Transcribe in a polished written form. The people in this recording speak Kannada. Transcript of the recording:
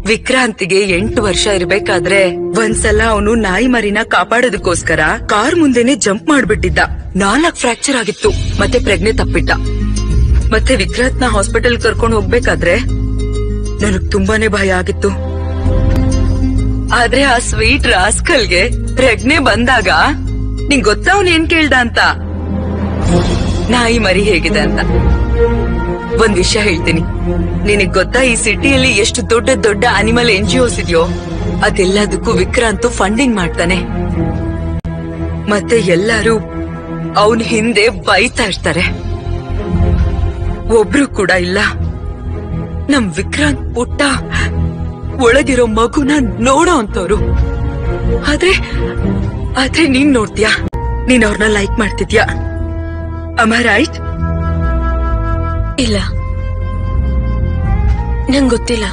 ವಿಕ್ರಾಂತಿಗೆ 8 ವರ್ಷ ಇರ್ಬೇಕಾದ್ರೆ ಒಂದ್ಸಲ ಅವನು ನಾಯಿ ಮರಿನ ಕಾಪಾಡೋದಕ್ಕೋಸ್ಕರ ಕಾರ್ ಮುಂದೆನೆ ಜಂಪ್ ಮಾಡ್ಬಿಟ್ಟಿದ್ದ. 4 ಫ್ರಾಕ್ಚರ್ ಆಗಿತ್ತು, ಮತ್ತೆ ಪ್ರಜ್ಞೆ ತಪ್ಪಿಟ್ಟ. ಮತ್ತೆ ವಿಕ್ರಾಂತ್ ನ ಹಾಸ್ಪಿಟಲ್ ಕರ್ಕೊಂಡು ಹೋಗ್ಬೇಕಾದ್ರೆ ನನಗ್ ತುಂಬಾನೇ ಭಯ ಆಗಿತ್ತು. ಆದ್ರೆ ಆ ಸ್ವೀಟ್ ರಾಸ್ಕಲ್ಗೆ ಪ್ರಜ್ಞೆ ಬಂದಾಗ ನಿಂಗ್ ಗೊತ್ತಾ ಅವ್ನ್ ಏನ್ ಕೇಳ್ದ ಅಂತ? ನಾಯಿ ಮರಿ ಹೇಗಿದೆ ಅಂತ. ಒಂದ್ ವಿಷಯ ಹೇಳ್ತೀನಿ, ನಿನಗ್ ಗೊತ್ತಾ ಈ ಸಿಟಿಯಲ್ಲಿ ಎಷ್ಟು ದೊಡ್ಡ ದೊಡ್ಡ ಅನಿಮಲ್ NGOs ಇದೆಯೋ ಅದೆಲ್ಲದಕ್ಕೂ ವಿಕ್ರಾಂತ್ ಫಂಡಿಂಗ್ ಮಾಡ್ತಾನೆ. ಮತ್ತೆ ಎಲ್ಲರೂ ಅವನ್ ಹಿಂದೆ ಬೈತಾ ಇರ್ತಾರೆ. ಒಬ್ರು ಕೂಡ ಇಲ್ಲ ನಮ್ ವಿಕ್ರಾಂತ್ ಪುಟ್ಟ ಒಳಗಿರೋ ಮಗುನ ನೋಡೋ ಅಂತವ್ರು. ಆದ್ರೆ ನೀನ್ ನೋಡ್ತೀಯಾ, ನೀನ್ ಅವ್ರನ್ನ ಲೈಕ್ ಮಾಡ್ತಿದ್ಯಾ? am I right? ಇಲ್ಲ, ನಂಗ್ ಗೊತ್ತಿಲ್ಲ.